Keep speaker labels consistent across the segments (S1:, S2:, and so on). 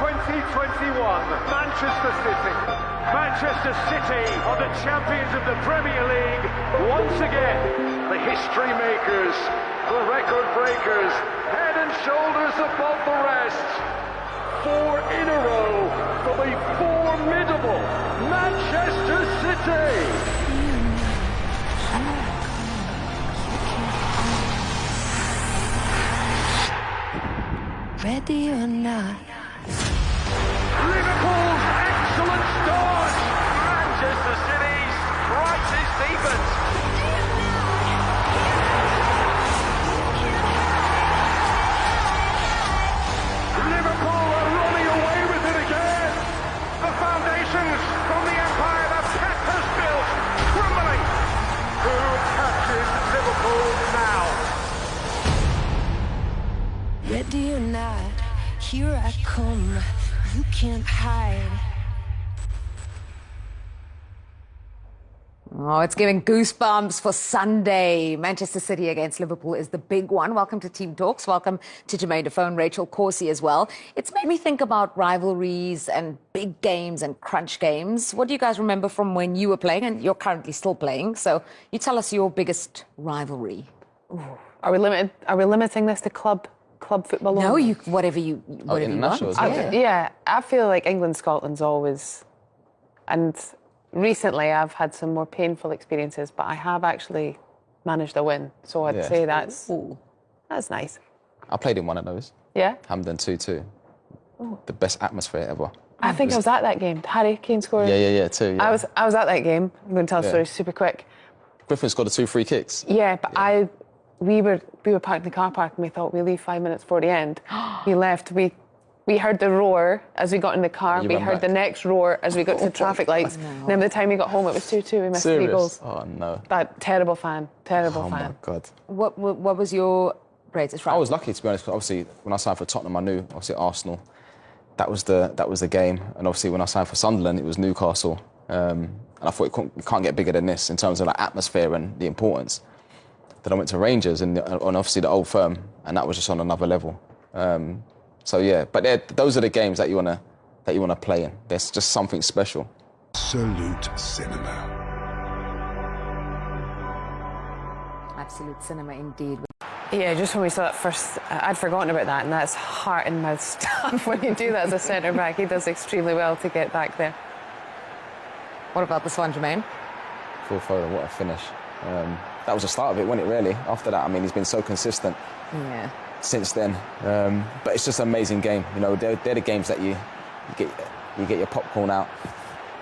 S1: 2021, Manchester City. Manchester City are the champions of the Premier League once again. The history makers, the record breakers, head and shoulders above the rest. 4 in a row for the formidable Manchester City.
S2: Ready or not.
S1: Liverpool's excellent start. Manchester City's crisis deepens. Liverpool are running away with it again. The foundations from the empire that Pep has built crumbling. Who catches Liverpool now?
S2: Ready or not, here I come, you can't hide.
S3: Oh, it's giving goosebumps for Sunday. Manchester City against Liverpool is the big one. Welcome to Team Talks. Welcome to Jermaine Defoe, Rachel Corsi as well. It's made me think about rivalries and big games and crunch games. What do you guys remember from when you were playing, and you're currently still playing? So you tell us your biggest rivalry.
S4: Ooh. Are we limiting this to club football?
S3: No, whatever you want.
S4: Yeah, I feel like England-Scotland's always, and recently I've had some more painful experiences, but I have actually managed a win, so I'd say that's nice.
S5: I played in one of those.
S4: Yeah?
S5: Hampden 2-2. The best atmosphere ever.
S4: I think I was at that game. Harry Kane scored.
S5: Yeah, too. Yeah.
S4: I was at that game. I'm going to tell the story super quick.
S5: Griffin scored the 2 free kicks.
S4: Yeah, but we were parked in the car park and we thought we leave 5 minutes before the end. We left. We heard the roar as we got in the car. We heard the next roar as we got to the traffic lights. No. And then by the time we got home, it was 2-2. We missed 3 goals.
S5: Oh no!
S4: That terrible fan.
S5: Oh my God!
S3: What was your greatest rivalry?
S5: I was lucky, to be honest. Obviously, when I signed for Tottenham, I knew obviously Arsenal. That was the game. And obviously, when I signed for Sunderland, it was Newcastle. And I thought it can't get bigger than this in terms of like atmosphere and the importance. Then I went to Rangers and obviously the Old Firm, and that was just on another level. So yeah, but those are the games that you wanna play in. There's just something special.
S6: Absolute cinema.
S3: Absolute cinema indeed.
S4: Yeah, just when we saw that first, I'd forgotten about that, and that's heart and mouth stuff. When you do that as a centre back, he does extremely well to get back there.
S3: What about this one, Jermaine?
S5: Phil Foden, what a finish. That was the start of it, wasn't it, really? After that, I mean, he's been so consistent since then. But it's just an amazing game. You know, they're the games that you get your popcorn out,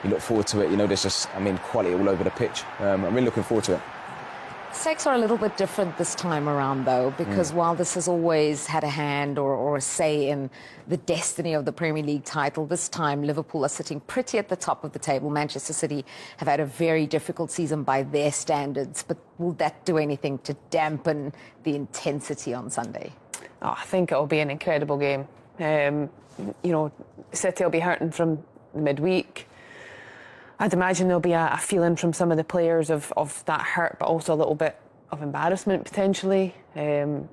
S5: you look forward to it. You know, there's just, I mean, quality all over the pitch. I'm really looking forward to it.
S3: Stakes are a little bit different this time around, though, because while this has always had a hand or a say in the destiny of the Premier League title, this time Liverpool are sitting pretty at the top of the table. Manchester City have had a very difficult season by their standards, but will that do anything to dampen the intensity on Sunday?
S4: Oh, I think it'll be an incredible game. You know, City will be hurting from the midweek. I'd imagine there'll be a feeling from some of the players of that hurt, but also a little bit of embarrassment potentially. And,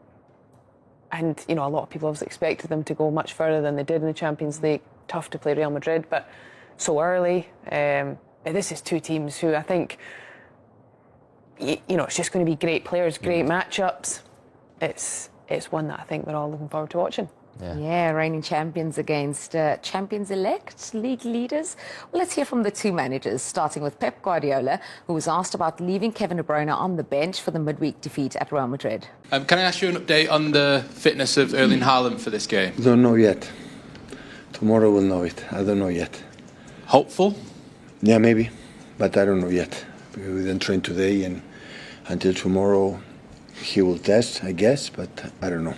S4: you know, a lot of people have expected them to go much further than they did in the Champions League. Tough to play Real Madrid, but so early. This is 2 teams who I think, you know, it's just going to be great players, great matchups. It's one that I think we're all looking forward to watching.
S3: Yeah, reigning champions against champions-elect, league leaders. Well, let's hear from the 2 managers, starting with Pep Guardiola, who was asked about leaving Kevin De Bruyne on the bench for the midweek defeat at Real Madrid.
S7: Can I ask you an update on the fitness of Erling Haaland for this game?
S8: Don't know yet. Tomorrow we'll know it. I don't know yet.
S7: Hopeful?
S8: Yeah, maybe, but I don't know yet. We didn't train today, and until tomorrow he will test, I guess, but I don't know.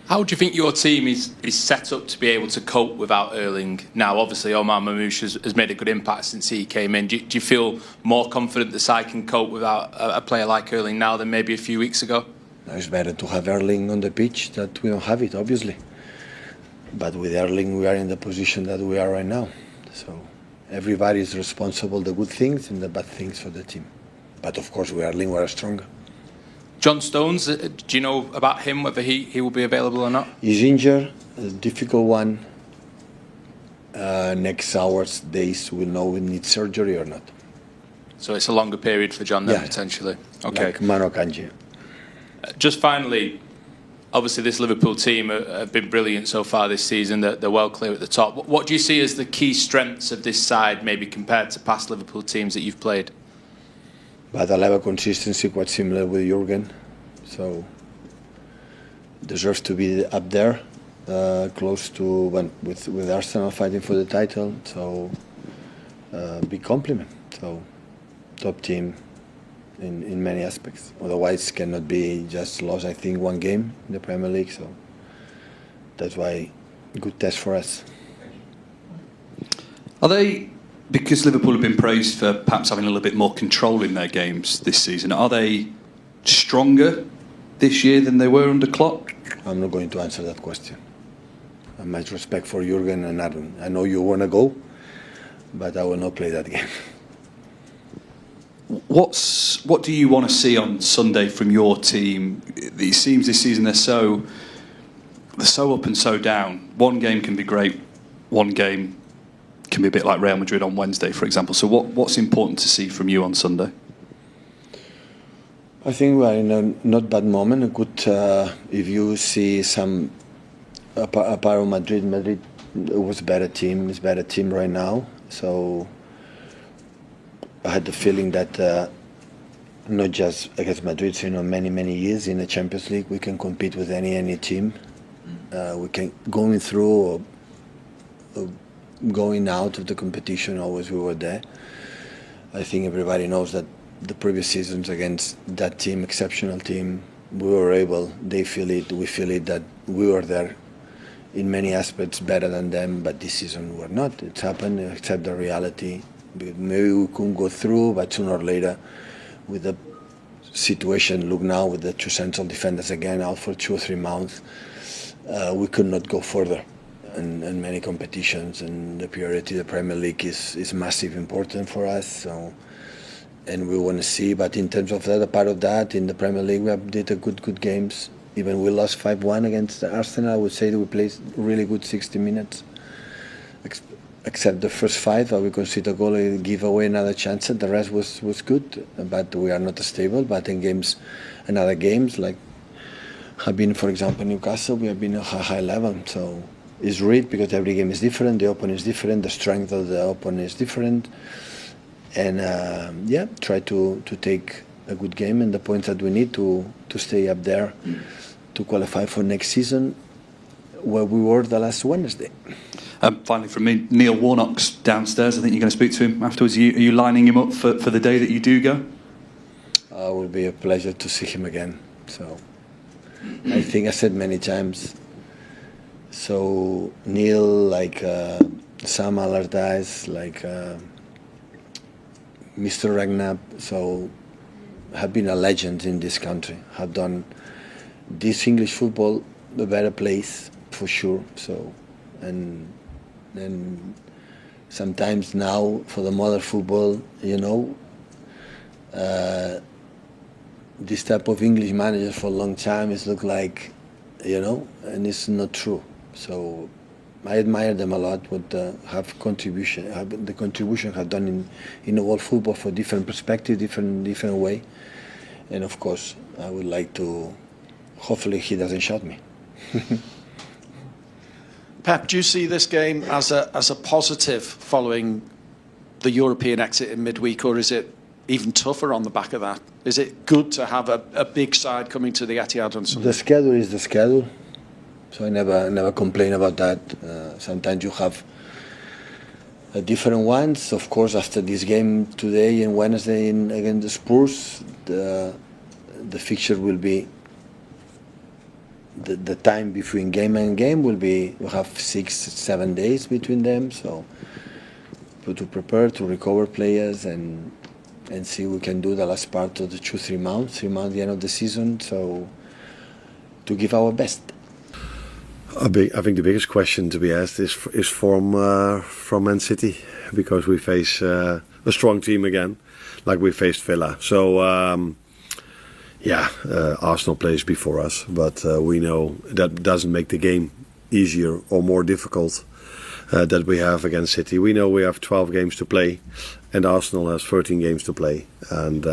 S7: How do you think your team is set up to be able to cope without Erling now? Obviously, Omar Mamouche has made a good impact since he came in. Do you feel more confident the side can cope without a player like Erling now than maybe a few weeks ago?
S8: It's better to have Erling on the pitch than we don't have it, obviously. But with Erling, we are in the position that we are right now. So everybody is responsible for the good things and the bad things for the team. But of course, with Erling, we are stronger.
S7: John Stones, do you know about him, whether he will be available or not?
S8: He's injured, a difficult one. next hours, days, we'll know we need surgery or not.
S7: So it's a longer period for John then,
S8: Yeah.
S7: potentially. Okay.
S8: Like Mano Kanji.
S7: Just finally, obviously this Liverpool team have been brilliant so far this season. They're well clear at the top. What do you see as the key strengths of this side, maybe compared to past Liverpool teams that you've played?
S8: But a level consistency quite similar with Jurgen. So deserves to be up there, close to with Arsenal fighting for the title. So big compliment. So top team in many aspects. Otherwise, cannot be just lost. I think one game in the Premier League. So that's why good test for us.
S9: Are they, because Liverpool have been praised for perhaps having a little bit more control in their games this season, are they stronger this year than they were under Klopp?
S8: I'm not going to answer that question. I have much respect for Jurgen and Aaron. I know you want to go, but I will not play that game.
S9: What do you want to see on Sunday from your team? It seems this season they're so up and so down. One game can be great, one game can be a bit like Real Madrid on Wednesday, for example. So what's important to see from you on Sunday?
S8: I think we are in a not bad moment. A good, if you see some apart from Madrid was a better team. It's a better team right now. So I had the feeling that not just against Madrid, so, many years in the Champions League, we can compete with any team. We can going through or going out of the competition. Always we were there. I think everybody knows that the previous seasons against that team, exceptional team, we were able. They feel it. We feel it that we were there in many aspects better than them. But this season we're not. It's happened. Accept the reality. Maybe we couldn't go through, but sooner or later, with the situation, look now with the two central defenders again out for 2 or 3 months, we could not go further in many competitions. And the priority, the Premier League is massive, important for us. So, and we want to see. But in terms of the other part of that, in the Premier League, we did a good games. Even we lost 5-1 against Arsenal. I would say that we played really good 60 minutes. Except the first 5, we conceded a goal and give away another chance. The rest was good, but we are not stable. But in another games like have been, for example, Newcastle, we have been at a high level. So it's read because every game is different. The opponent is different. The strength of the opponent is different. And try to take a good game and the points that we need to stay up there to qualify for next season, where we were the last Wednesday.
S9: Finally from me, Neil Warnock's downstairs. I think you're going to speak to him afterwards. Are you lining him up for the day that you do go?
S8: It will be a pleasure to see him again. So I think I said many times. So Neil, like Sam Allardyce, like Mr. Ragnap, so have been a legend in this country. Have done this English football a better place for sure. So and sometimes now for the modern football, this type of English managers for a long time it's looked like, and it's not true. So I admire them a lot. What the contribution have done in the world football for different perspective, different way. And of course, I would like to. Hopefully, he doesn't shout me.
S10: Pep, do you see this game as a positive following the European exit in midweek, or is it even tougher on the back of that? Is it good to have a big side coming to the Etihad on Sunday?
S8: The schedule is the schedule, so I never complain about that. Sometimes you have different ones. Of course, after this game today and Wednesday against the Spurs, the fixture will be. The time between game and game will be, we'll have 6-7 days between them, so to prepare, to recover players and see what we can do the last part of the 3 months, the end of the season, so to give our best.
S11: I think the biggest question to be asked is from Man City, because we face a strong team again, like we faced Villa. So Arsenal plays before us, but we know that doesn't make the game easier or more difficult. that we have against City. We know we have 12 games to play, and Arsenal has 13 games to play. And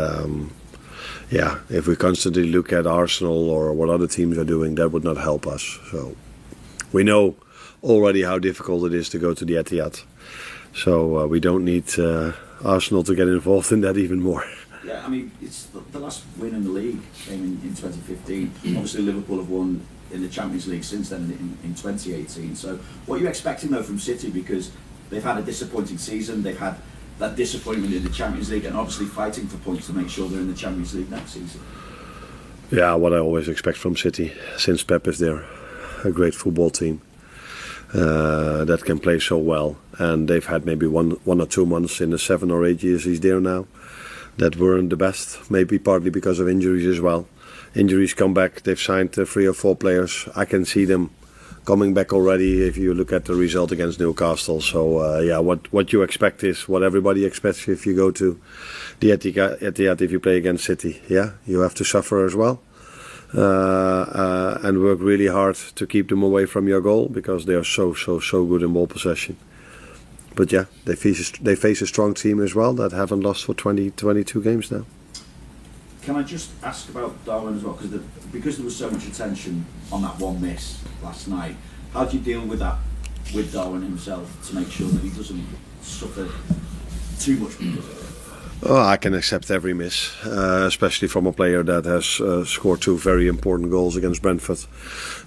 S11: if we constantly look at Arsenal or what other teams are doing, that would not help us. So we know already how difficult it is to go to the Etihad. So we don't need Arsenal to get involved in that even more.
S12: Yeah, I mean, it's the last win in the league came in 2015. Obviously, Liverpool have won in the Champions League since then in 2018. So what are you expecting, though, from City? Because they've had a disappointing season. They've had that disappointment in the Champions League and obviously fighting for points to make sure they're in the Champions League next season.
S11: Yeah, what I always expect from City, since Pep is there. A great football team that can play so well. And they've had maybe one or 2 months in the 7 or 8 years he's there now that weren't the best, maybe partly because of injuries as well. Injuries come back, they've signed 3 or 4 players. I can see them coming back already if you look at the result against Newcastle. So what you expect is what everybody expects if you go to the Etihad if you play against City. Yeah, you have to suffer as well. And work really hard to keep them away from your goal because they are so good in ball possession. But yeah, they face a strong team as well that haven't lost for 22 games now.
S12: Can I just ask about Darwin as well? Because there was so much attention on that one miss last night, how do you deal with that with Darwin himself to make sure that he doesn't suffer too much because of it?
S11: Oh, I can accept every miss, especially from a player that has scored 2 very important goals against Brentford,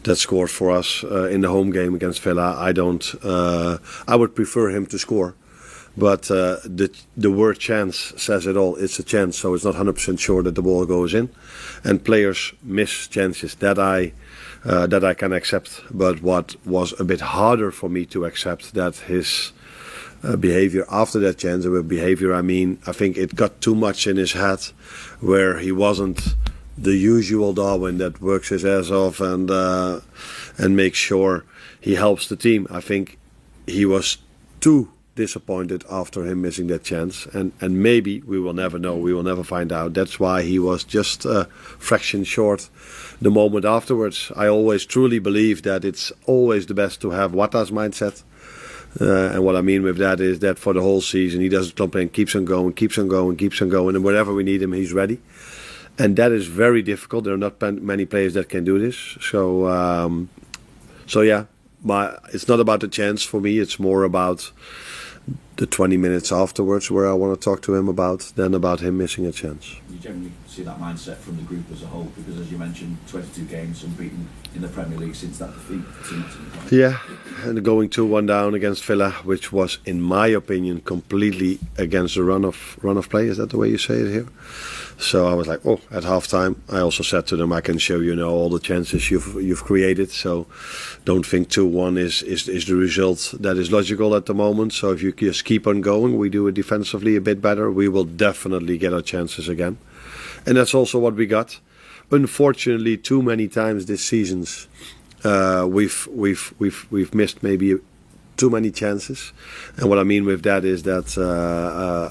S11: that scored for us in the home game against Villa. I would prefer him to score, but the word chance says it all. It's a chance, so it's not 100% sure that the ball goes in, and players miss chances. That I can accept. But what was a bit harder for me to accept, that his behavior after that chance. And with behavior, I mean, I think it got too much in his head, where he wasn't the usual Darwin that works his ass off and makes sure he helps the team. I think he was too disappointed after him missing that chance, and maybe we will never know. We will never find out. That's why he was just a fraction short the moment afterwards. I always truly believe that it's always the best to have Wata's mindset. And what I mean with that is that for the whole season he doesn't complain, keeps on going, and wherever we need him he's ready. And that is very difficult. There are not many players that can do this. So it's not about the chance for me. It's more about the 20 minutes afterwards where I want to talk to him about than about him missing a chance.
S12: You generally see that mindset from the group as a whole, because as you mentioned, 22 games unbeaten in the Premier League since that defeat to Nottingham.
S11: Yeah, and going 2-1 down against Villa, which was, in my opinion, completely against the run of play. Is that the way you say it here? So I was like, at halftime, I also said to them, I can show you now all the chances you've created. So don't think 2-1 is the result that is logical at the moment. So if you just keep on going, we do it defensively a bit better, we will definitely get our chances again. And that's also what we got. Unfortunately, too many times this season, we've missed maybe too many chances. And what I mean with that is that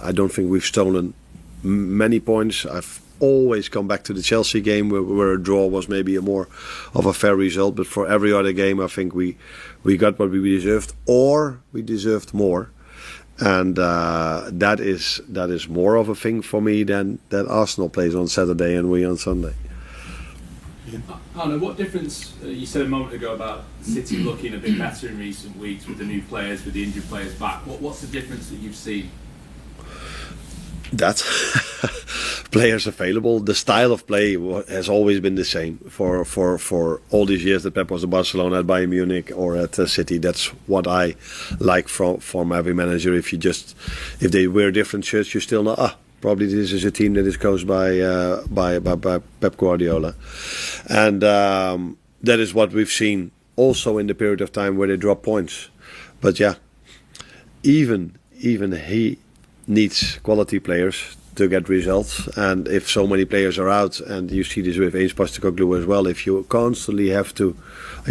S11: I don't think we've stolen many points. I've always come back to the Chelsea game where a draw was maybe a more of a fair result, but for every other game I think we got what we deserved, or we deserved more. And that is more of a thing for me than that Arsenal plays on Saturday and we on Sunday.
S7: Arno, what difference, you said a moment ago about City looking a bit better in recent weeks with the new players, with the injured players back. What's the difference that you've seen?
S11: That players available. The style of play has always been the same for all these years that Pep was at Barcelona, at Bayern Munich, or at City. That's what I like from every manager. If they wear different shirts, you still know. Probably this is a team that is coached by Pep Guardiola, and that is what we've seen also in the period of time where they drop points. But yeah, even he needs quality players to get results, and if so many players are out, and you see this with Ange Postecoglou as well, if you constantly if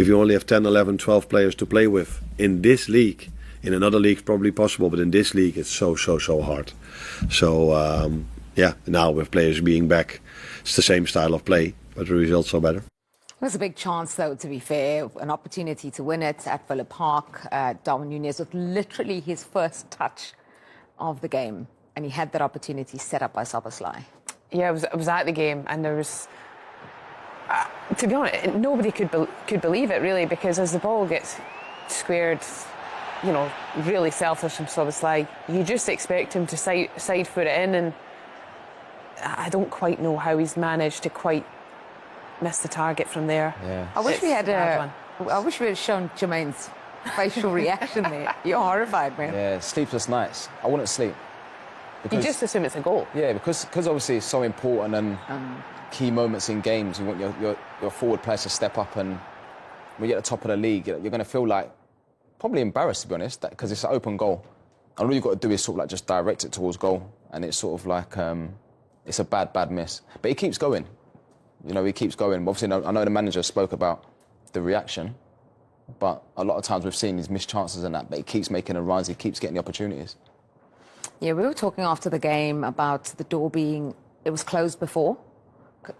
S11: you only have 10, 11, 12 players to play with in this league, in another league it's probably possible, but in this league it's so hard. So now with players being back, it's the same style of play, but the results are better.
S3: It was a big chance, though, to be fair, an opportunity to win it at Villa Park. Darwin Núñez with literally his first touch of the game, and he had that opportunity set up by Szoboszlai.
S4: Yeah, I was at the game, and there was, to be honest, nobody could believe it, really, because as the ball gets squared, you know, really selfish from Szoboszlai, you just expect him to side foot it in, and I don't quite know how he's managed to quite miss the target from there.
S5: Yeah.
S3: I wish we had shown Jermaine's facial reaction there. You're horrified, man.
S5: Yeah, sleepless nights. I wouldn't sleep.
S4: You just assume it's a goal.
S5: Yeah, because obviously it's so important, and key moments in games, you want your forward players to step up, and when you're at the top of the league, you're going to feel like probably embarrassed, to be honest, because it's an open goal. And all you've got to do is sort of like just direct it towards goal, and it's sort of like it's a bad miss. But he keeps going. You know, he keeps going. Obviously, I know the manager spoke about the reaction, but a lot of times we've seen these missed chances and that, but he keeps making the runs, he keeps getting the opportunities.
S3: Yeah, we were talking after the game about the door it was closed before.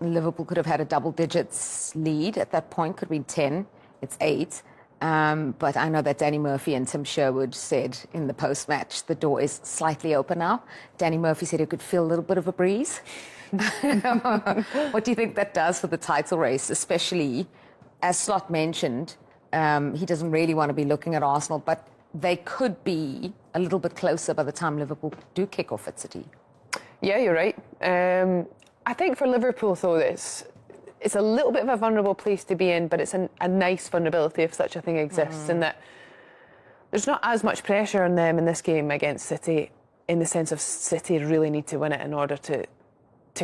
S3: Liverpool could have had a double digits lead at that point, could have been 10, it's 8. But I know that Danny Murphy and Tim Sherwood said in the post-match the door is slightly open now. Danny Murphy said he could feel a little bit of a breeze. What do you think that does for the title race, especially, as Slot mentioned, he doesn't really want to be looking at Arsenal, but they could be a little bit closer by the time Liverpool do kick off at City.
S4: Yeah, you're right. I think for Liverpool, though, it's a little bit of a vulnerable place to be in, but it's a nice vulnerability if such a thing exists, in that there's not as much pressure on them in this game against City, in the sense of City really need to win it in order to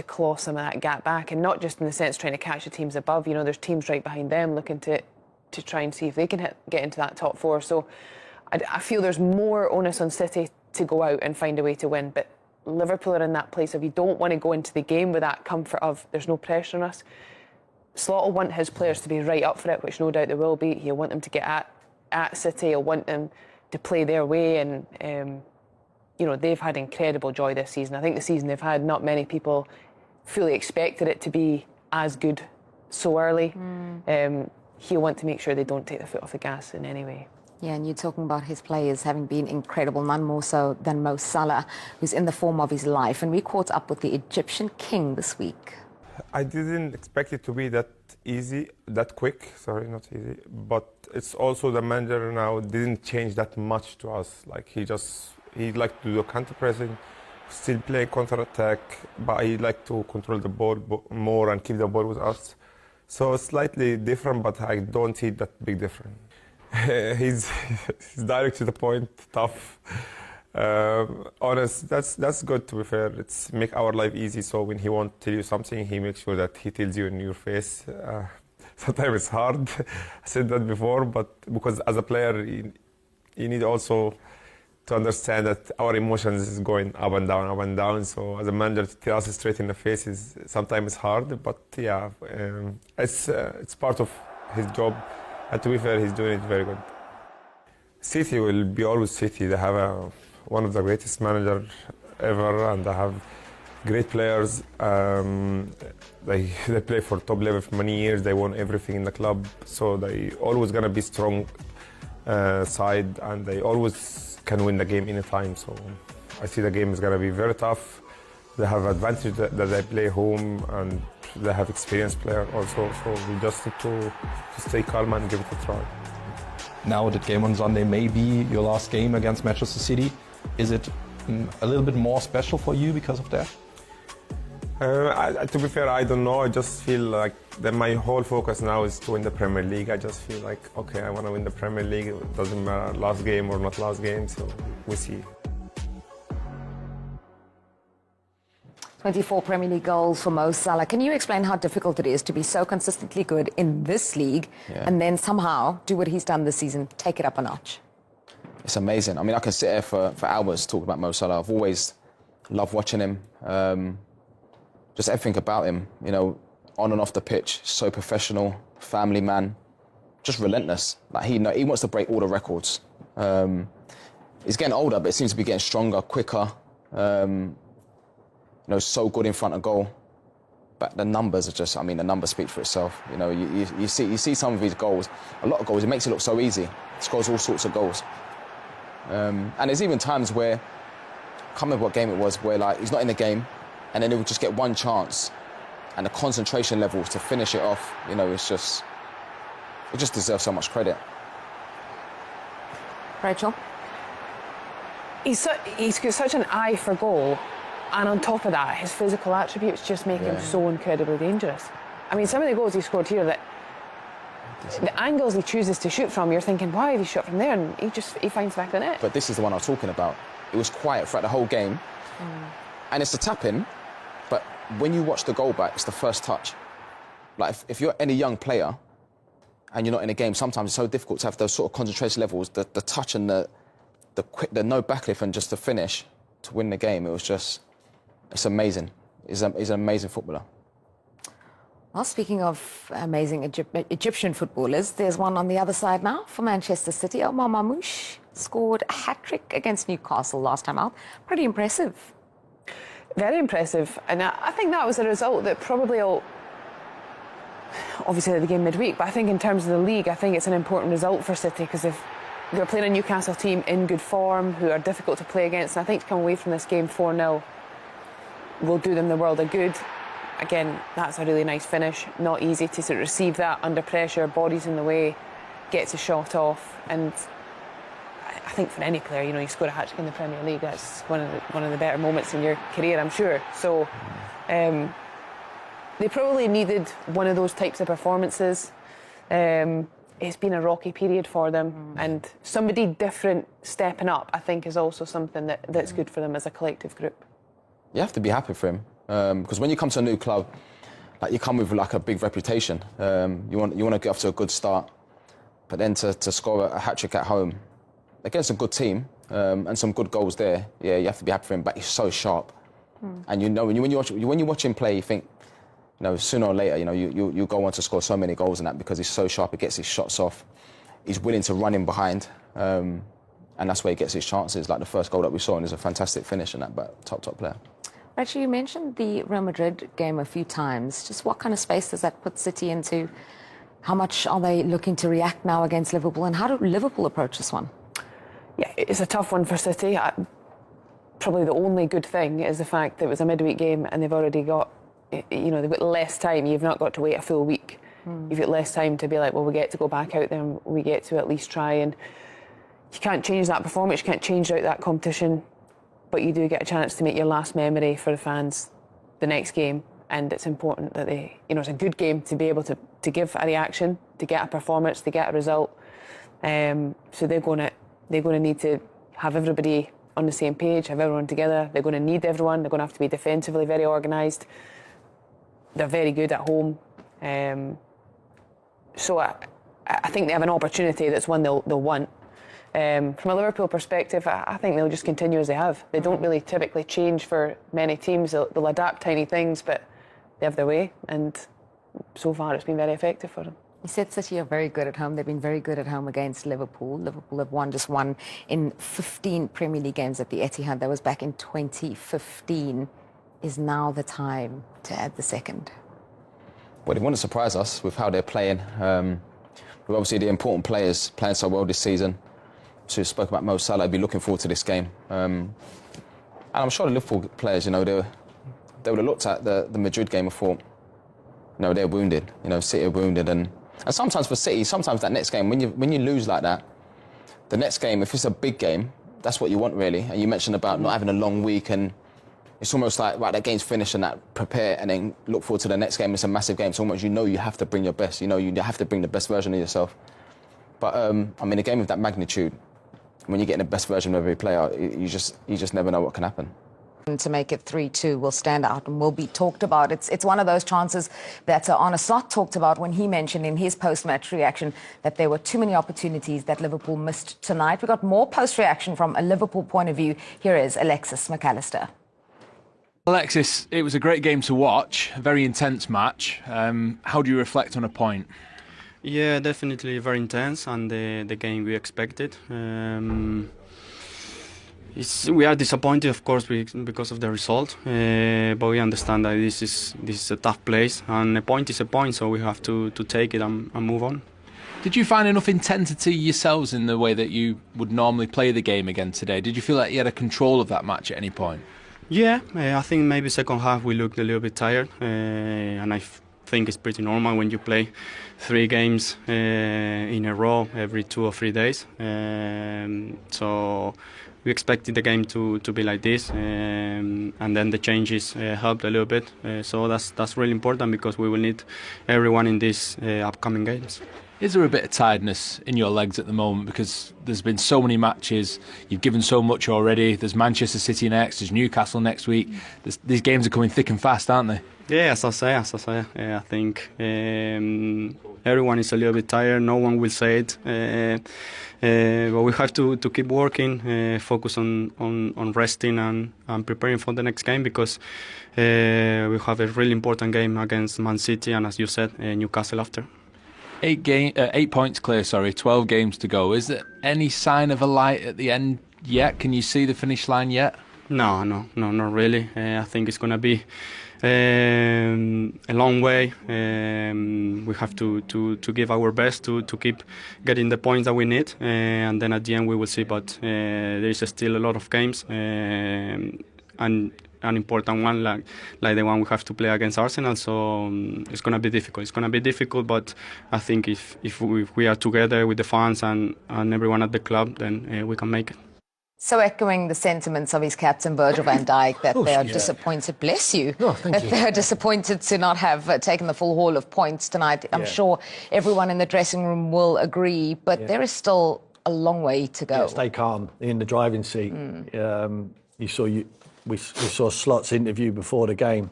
S4: claw some of that gap back, and not just in the sense trying to catch the teams above. You know, there's teams right behind them looking to try and see if they can get into that top 4. So I feel there's more onus on City to go out and find a way to win, but Liverpool are in that place of you don't want to go into the game with that comfort of there's no pressure on us. Slot will want his players to be right up for it, which no doubt there will be. He'll want them to get at City, he'll want them to play their way, and you know, they've had incredible joy this season. I think the season they've had, not many people fully expected it to be as good so early. He'll want to make sure they don't take their foot off the gas in any way.
S3: Yeah, and you're talking about his players having been incredible, none more so than Mo Salah, who's in the form of his life. And we caught up with the Egyptian king this week.
S13: I didn't expect it to be that easy, that quick. Sorry, not easy. But it's also the manager now didn't change that much to us. Like he liked to do counter pressing, still play counter attack, but he liked to control the ball more and keep the ball with us. So it's slightly different, but I don't see that big difference. He's direct to the point, tough, honest. That's good, to be fair. It's make our life easy. So when he wants to tell you something, he makes sure that he tells you in your face. Sometimes it's hard. I said that before, but because as a player, you need also to understand that our emotions is going up and down, up and down. So as a manager, to tell us straight in the face is sometimes hard. But yeah, it's part of his job. And to be fair, he's doing it very good. City will be always City. They have one of the greatest managers ever, and they have great players. They play for top level for many years. They won everything in the club, so they always gonna be strong side, and they always can win the game anytime. So I see the game is gonna be very tough. They have advantage that they play home, and they have experienced players also. So we just need to stay calm and give it a try.
S14: Now the game on Sunday may be your last game against Manchester City. Is it a little bit more special for you because of that?
S13: To be fair, I don't know. I just feel like that my whole focus now is to win the Premier League. I just feel like, okay, I want to win the Premier League. It doesn't matter last game or not last game, so we'll see.
S3: 24 Premier League goals for Mo Salah. Can you explain how difficult it is to be so consistently good in this league and then somehow do what he's done this season, take it up a notch?
S5: It's amazing. I mean, I can sit here for hours talking about Mo Salah. I've always loved watching him. Just everything about him, you know, on and off the pitch, so professional, family man, just relentless. Like he wants to break all the records. He's getting older, but it seems to be getting stronger, quicker. You know, so good in front of goal. But the numbers are just, I mean, the numbers speak for itself. You know, you see some of his goals, a lot of goals, it makes it look so easy. He scores all sorts of goals. And there's even times where, I can't remember what game it was, where like he's not in the game and then he would just get one chance and the concentration levels to finish it off, you know, it just deserves so much credit.
S3: Rachel?
S4: He's got such an eye for goal, and on top of that, his physical attributes just make him so incredibly dangerous. I mean, some of the goals he scored here, that the angles he chooses to shoot from, you're thinking, why have he shot from there? And he finds back the net.
S5: But this is the one I was talking about. It was quiet throughout the whole game, and it's a tap-in, but when you watch the goal back, it's the first touch. Like, if you're any young player and you're not in a game, sometimes it's so difficult to have those sort of concentration levels, the touch and the no backlift and just the finish to win the game. It was just, it's amazing. He's an amazing footballer.
S3: Well, speaking of amazing Egyptian footballers, there's one on the other side now for Manchester City. Omar Mamouche scored a hat-trick against Newcastle last time out. Pretty impressive.
S4: Very impressive. And I think that was a result that probably obviously the game midweek, but I think in terms of the league, I think it's an important result for City, because if they're playing a Newcastle team in good form, who are difficult to play against, and I think to come away from this game 4-0 will do them the world of good. Again, that's a really nice finish. Not easy to sort of receive that under pressure, bodies in the way, gets a shot off, and I think for any player, you know, you score a hat-trick in the Premier League, that's one of the better moments in your career, I'm sure. So they probably needed one of those types of performances. It's been a rocky period for them, and somebody different stepping up, I think, is also something that's good for them as a collective group.
S5: You have to be happy for him, because when you come to a new club, like, you come with like a big reputation. You want to get off to a good start, but then to score a hat-trick at home against a good team and some good goals there, yeah, you have to be happy for him. But he's so sharp, and you know when you watch him play, you think, you know, sooner or later, you know, you go on to score so many goals in that, because he's so sharp. He gets his shots off. He's willing to run in behind, and that's where he gets his chances. Like the first goal that we saw, and is a fantastic finish in that. But top player.
S3: Actually, you mentioned the Real Madrid game a few times. Just what kind of space does that put City into? How much are they looking to react now against Liverpool, and how do Liverpool approach this one?
S4: Yeah, it's a tough one for City. Probably the only good thing is the fact that it was a midweek game, and they've already got, you know, they've got less time. You've not got to wait a full week. You've got less time to be like, well, we get to go back out there and we get to at least try. And you can't change that performance, you can't change out that competition, but you do get a chance to make your last memory for the fans the next game. And it's important that it's a good game to be able to give a reaction, to get a performance, to get a result. So they're going to need to have everybody on the same page, have everyone together. They're going to need everyone. They're going to have to be defensively very organised. They're very good at home. So I think they have an opportunity that's one they'll want. From a Liverpool perspective, I think they'll just continue as they have. They don't really typically change for many teams. They'll adapt tiny things, but they have their way, and so far it's been very effective for them.
S3: You said City are very good at home. They've been very good at home against Liverpool. Liverpool have just won in 15 Premier League games at the Etihad. That was back in 2015. Is now the time to add the second?
S5: Well, they want to surprise us with how they're playing. With obviously the important players playing so well this season. So we spoke about Mo Salah. I'd be looking forward to this game. And I'm sure the Liverpool players, you know, they would have looked at the Madrid game and thought, you know, they're wounded. You know, City are wounded, and sometimes for City, sometimes that next game, when you lose like that, the next game, if it's a big game, that's what you want really. And you mentioned about not having a long week, and it's almost like, right, that game's finished and that prepare and then look forward to the next game. It's a massive game. So almost, you know, you have to bring your best. You know, you have to bring the best version of yourself. But I mean, a game of that magnitude, when you're getting the best version of every player, you just never know what can happen.
S3: To make it 3-2 will stand out and will be talked about. It's one of those chances that Arne Slot talked about when he mentioned in his post-match reaction that there were too many opportunities that Liverpool missed tonight. We got more post-reaction from a Liverpool point of view. Here is Alexis McAllister.
S15: Alexis, it was a great game to watch, a very intense match. How do you reflect on a point?
S16: Yeah, definitely very intense, and the game we expected. We are disappointed, of course, because of the result, but we understand that this is a tough place, and a point is a point, so we have to take it and move on.
S15: Did you find enough intensity yourselves in the way that you would normally play the game again today? Did you feel like you had a control of that match at any point?
S16: Yeah, I think maybe second half we looked a little bit tired, and I think it's pretty normal when you play 3 games in a row every 2 or 3 days. So we expected the game to be like this, and then the changes helped a little bit. So that's really important because we will need everyone in these upcoming games.
S15: Is there a bit of tiredness in your legs at the moment? Because there's been so many matches, you've given so much already. There's Manchester City next, there's Newcastle next week. These games are coming thick and fast, aren't they?
S16: Yeah, as I say, I think everyone is a little bit tired. No one will say it, but we have to keep working, focus on resting and preparing for the next game because we have a really important game against Man City and, as you said, Newcastle after.
S15: 8 points clear, 12 games to go. Is there any sign of a light at the end yet? Can you see the finish line yet?
S16: No, not really. I think it's going to be a long way. We have to give our best to keep getting the points that we need, and then at the end we will see. But there is still a lot of games, and an important one like the one we have to play against Arsenal. So it's going to be difficult. It's going to be difficult, but I think if we are together with the fans and everyone at the club, then we can make it.
S3: So echoing the sentiments of his captain, Virgil van Dijk, that they are disappointed, bless you, they are disappointed to not have taken the full haul of points tonight. I'm sure everyone in the dressing room will agree, but there is still a long way to go.
S17: Stay calm in the driving seat. We saw Slot's interview before the game,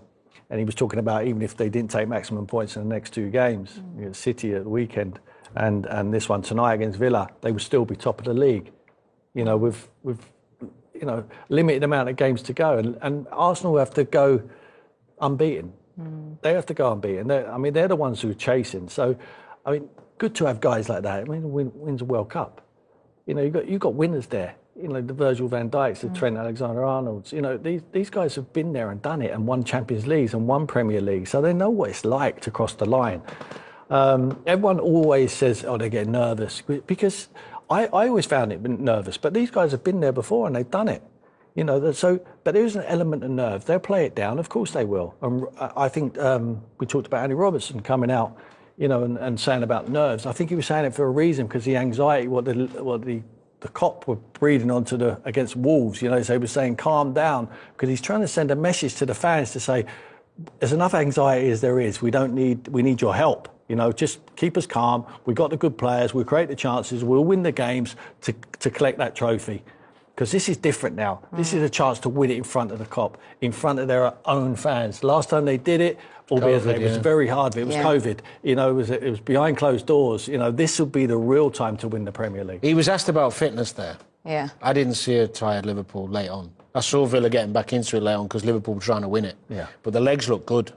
S17: and he was talking about even if they didn't take maximum points in the next 2 games, City at the weekend and this one tonight against Villa, they would still be top of the league. With limited amount of games to go, and Arsenal have to go unbeaten. They have to go unbeaten. They're the ones who are chasing. So, good to have guys like that. Wins a World Cup. You've got winners there. The Virgil van Dijks, the Trent Alexander-Arnolds. These guys have been there and done it and won Champions Leagues and won Premier League, so they know what it's like to cross the line. Everyone always says, "Oh, they get nervous," because I always found it nervous. But these guys have been there before and they've done it. But there is an element of nerve. They'll play it down, of course they will. I think we talked about Andy Robertson coming out, and saying about nerves. I think he was saying it for a reason because the anxiety, what the cop were breathing onto against Wolves, so he was saying calm down because he's trying to send a message to the fans to say there's enough anxiety as there is. We need your help. Just keep us calm. We've got the good players. We'll create the chances. We'll win the games to collect that trophy. Because this is different now. This is a chance to win it in front of the cop, in front of their own fans. Last time they did it, albeit it was very hard. It was COVID. It was behind closed doors. This will be the real time to win the Premier League.
S18: He was asked about fitness there.
S3: Yeah.
S18: I didn't see a tired Liverpool late on. I saw Villa getting back into it late on because Liverpool were trying to win it.
S17: Yeah.
S18: But the legs look good.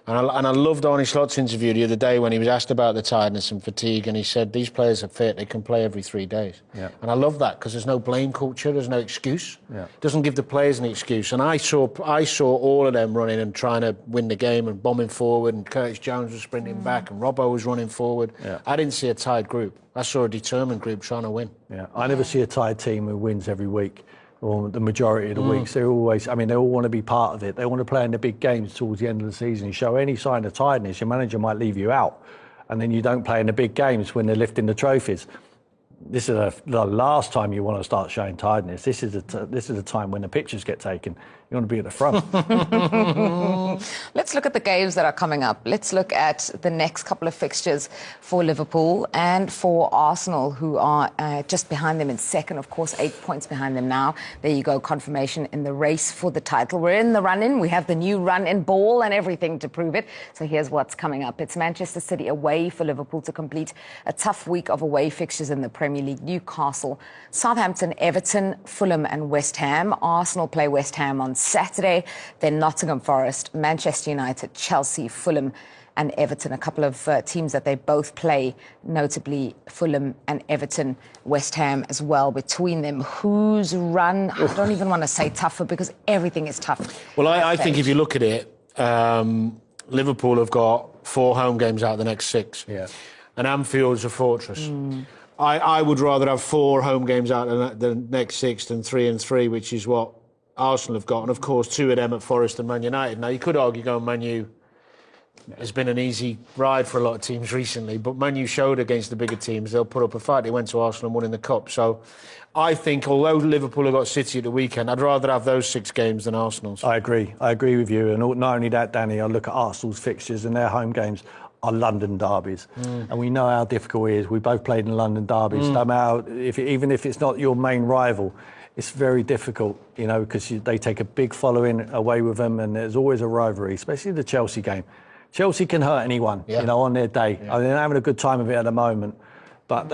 S18: And I loved Arne Slot's interview the other day when he was asked about the tiredness and fatigue, and he said these players are fit, they can play every 3 days.
S17: Yeah.
S18: And I love that because there's no blame culture, there's no excuse.
S17: Yeah.
S18: It doesn't give the players an excuse. And I saw all of them running and trying to win the game and bombing forward, and Curtis Jones was sprinting back and Robbo was running forward.
S17: Yeah.
S18: I didn't see a tired group. I saw a determined group trying to win.
S17: Yeah. I never see a tired team who wins every week. Or the majority of the weeks, they all want to be part of it. They want to play in the big games towards the end of the season. You show any sign of tiredness, your manager might leave you out, and then you don't play in the big games when they're lifting the trophies. This is the last time you want to start showing tiredness. This is a time when the pictures get taken. You want to be at the front.
S3: Let's look at the games that are coming up. Let's look at the next couple of fixtures for Liverpool and for Arsenal, who are just behind them in second, of course, 8 points behind them now. There you go, confirmation in the race for the title. We're in the run-in. We have the new run-in ball and everything to prove it. So here's what's coming up. It's Manchester City away for Liverpool to complete a tough week of away fixtures in the Premier League. Newcastle, Southampton, Everton, Fulham and West Ham. Arsenal play West Ham on Saturday. Then Nottingham Forest, Manchester United, Chelsea, Fulham and Everton, a couple of teams that they both play, notably Fulham and Everton, West Ham as well. Between them, whose run, I don't even want to say tougher because everything is tough.
S18: Well, I think if you look at it, Liverpool have got 4 home games out of the next 6.
S17: Yeah.
S18: And Anfield's a fortress. I would rather have 4 home games out of the next 6 than 3 and 3, which is what Arsenal have got. And, of course, 2 of them at Forest and Man United. Now, you could argue going Man U has been an easy ride for a lot of teams recently, but Man U showed against the bigger teams they'll put up a fight. They went to Arsenal and won in the Cup. So I think, although Liverpool have got City at the weekend, I'd rather have those 6 games than Arsenal's.
S17: I agree with you. And not only that, Danny, I look at Arsenal's fixtures and their home games are London derbies. And we know how difficult it is. We both played in London derbies. No matter, even if it's not your main rival, it's very difficult, you know, because they take a big following away with them, and there's always a rivalry, especially the Chelsea game. Chelsea can hurt anyone, you know, on their day. I mean, they're having a good time of it at the moment. But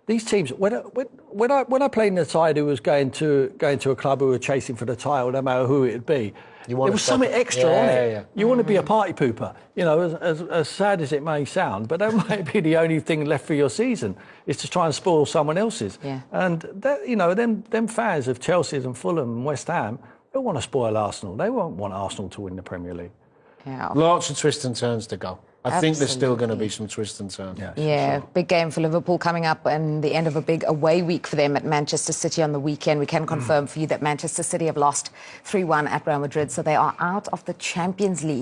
S17: these teams, when I played in a side who was going to a club who were chasing for the title, no matter who it'd be, there was something extra on it. You want to be a party pooper, you know, as sad as it may sound, but that might be the only thing left for your season is to try and spoil someone else's. And that, you know, them fans of Chelsea and Fulham and West Ham, they want to spoil Arsenal. They won't want Arsenal to win the Premier League.
S18: Lots of twists and turns to go. I think there's still going to be some twists and turns.
S3: Yeah, big game for Liverpool coming up and the end of a big away week for them at Manchester City on the weekend. We can confirm for you that Manchester City have lost 3-1 at Real Madrid, so they are out of the Champions League.